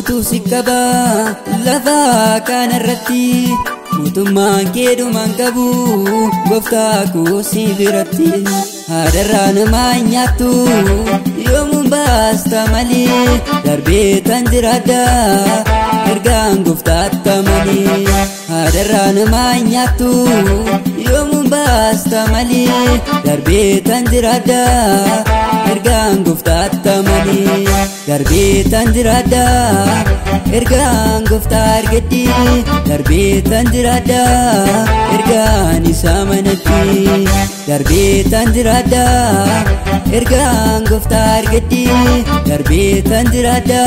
guutuu si qaba lafa kanarratti mootummaan kee dhumaan qabu gooftaa koo si biratti haadharraa namaa hin nyaattu yoomuun baasta malee darbee tan jiraadha ergaan gooftaatti malee haadharraa namaa hin nyaattu yoomuun baasta malee darbee tan jiraadha ergaan gooftaatti malee darbee tan jiraadha ergaan gooftaa argadhi darbee tan jiraadha ergaan isaa manatti darbee tan jiraadha ergaan gooftaa argadhi darbee tan jiraadha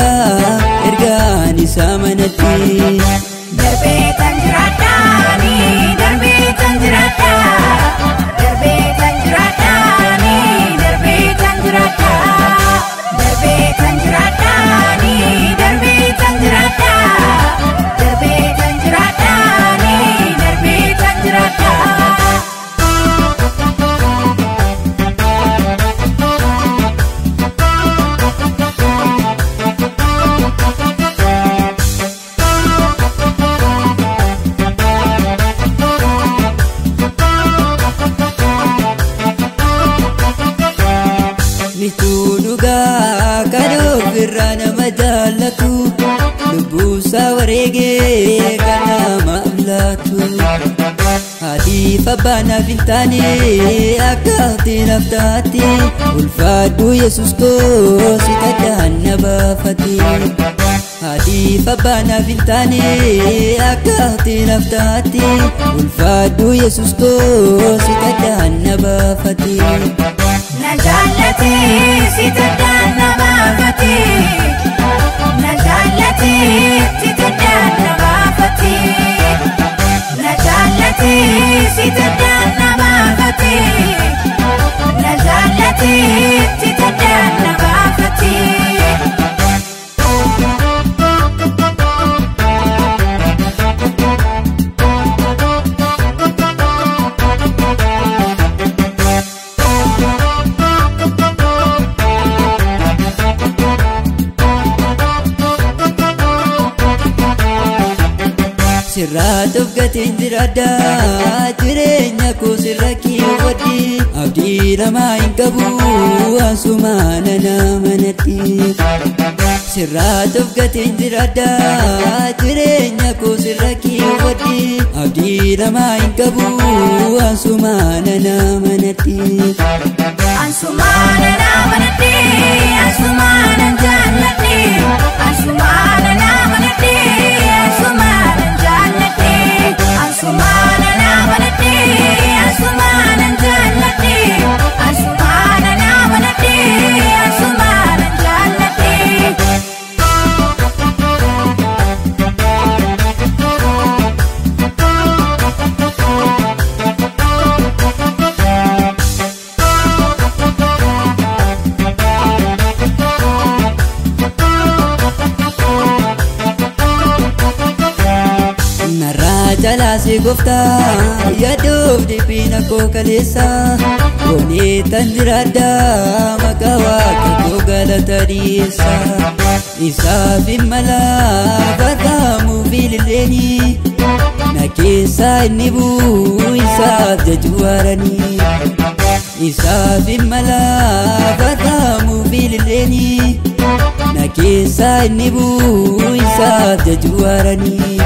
ergaan isaa manatti darbee tan jiraadha darbee tan jiraadha darbee tan jiraadha darbee tan jiraadha darbee tan jiraadha darbee tan jiraadha darbee tan jiraadha darbee tan jiraadha. Mituu dhugaa kan ofirraa nama jaallatu lubbuusaa wareegee kan namaaf laatu haadhiif abbaan naaf hin taane akka hafteen haftaatti ulfaadhu Yesuus koo si taddaan na baafate haadhiif abbaan naaf hin taane akka hafteen haftaatti ulfaadhu Yesuus koo si taddaan na baafate na jaallate si taddaan na baafate na jaallate si taddaan na baafate na jaallate si taddaan na baafate na jaallate si taddaan na baafate. Sirraatuuf gatiin jiraadha jireenya koo sirra kiiwadhi abdii namaa hin qabu asumaan ana manatti sirraatuuf gatiin jiraadha jireenya koo sirra kiiwadhi abdii namaa hin qabu asumaan ana manatti asumaan ana manatti asumaan an jaalladhe asumaan ana manatti asumaan asumana na manate asumana jannate asumana na manate asumana jannate Jalasi gooftaa yaadoof dhiphina koo kaleessa goonee tan jiraadha maqaa waaqa koo galata dhiyeessa isaaf hin mala barbaamuu fi lilleeni na keessaa inni buu isaaf jajuu haaranii isaaf hin mala barbaamuu fi lilleeni na keessaa inni buu isaaf jajuu haaranii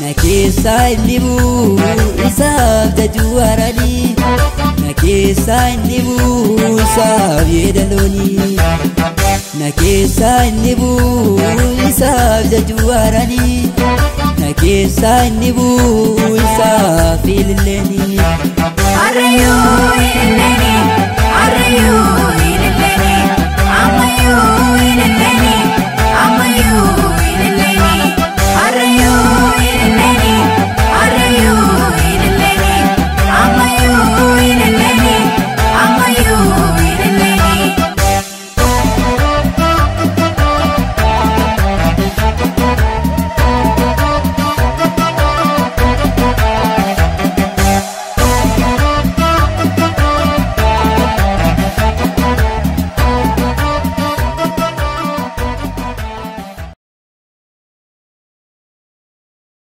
na keessaa inni buu isaaf jajuu haaranii na keessaa inni buu isaaf yeedaloonii na keessaa inni buu isaaf jajuu haaranii na keessaa inni buu isaaf ililleeni Arrayyoo ililleeni Arrayyoo ililleeni